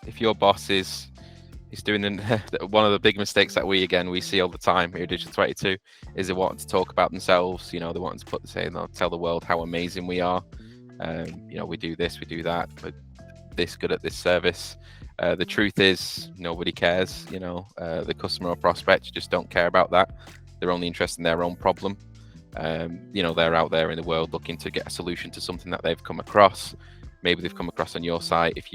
if your boss is doing one of the big mistakes that we see all the time here at Digital 22 is they want to talk about themselves. They want to tell the world how amazing we are. We do this, we do that, we're this good at this service. The truth is nobody cares. The customer or prospects just don't care about that. They're only interested in their own problem. They're out there in the world looking to get a solution to something that they've come across. Maybe they've come across on your site. If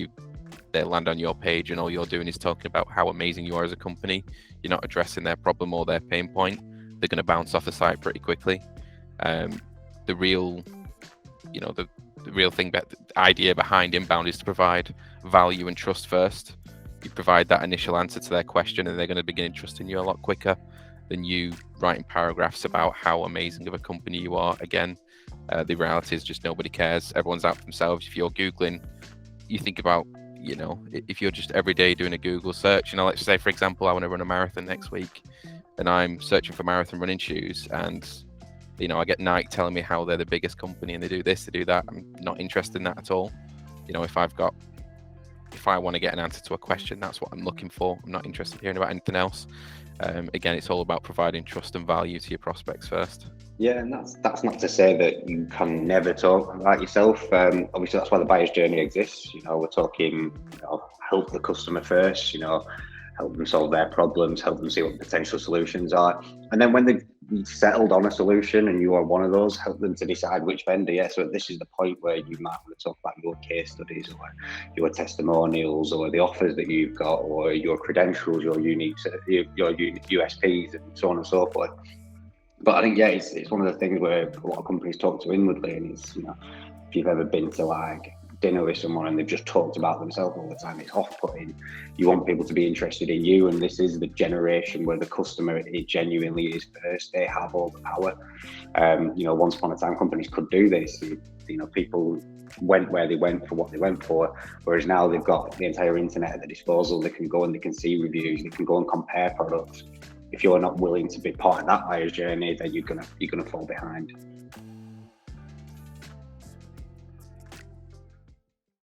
they land on your page and all you're doing is talking about how amazing you are as a company, you're not addressing their problem or their pain point, they're going to bounce off the site pretty quickly. The real thing, the idea behind inbound is to provide value and trust first. You provide that initial answer to their question and they're going to begin trusting you a lot quicker than you writing paragraphs about how amazing of a company you are. Again, the reality is just nobody cares. Everyone's out for themselves. If you're Googling, you think about, if you're just every day doing a Google search, let's say, for example, I want to run a marathon next week and I'm searching for marathon running shoes and, I get Nike telling me how they're the biggest company and they do this, they do that. I'm not interested in that at all. If I want to get an answer to a question, that's what I'm looking for. I'm not interested in hearing about anything else. Again, it's all about providing trust and value to your prospects first. Yeah, and that's not to say that you can never talk about yourself. Obviously, that's why the buyer's journey exists. We're talking, help the customer first. Help them solve their problems, help them see what the potential solutions are, and then when they've settled on a solution and you are one of those, help them to decide which vendor. Yeah, so this is the point where you might want to talk about your case studies or your testimonials or the offers that you've got or your credentials, your USPs, and so on and so forth. But I think, it's one of the things where a lot of companies talk to inwardly, and it's, if you've ever been to like dinner with someone and they've just talked about themselves all the time, it's off-putting. You want people to be interested in you, and this is the generation where the customer, it genuinely is first. They have all the power. Once upon a time, companies could do this. People went where they went for what they went for, whereas now they've got the entire internet at their disposal. They can go and they can see reviews, they can go and compare products. If you're not willing to be part of that buyer's journey, then you're gonna fall behind.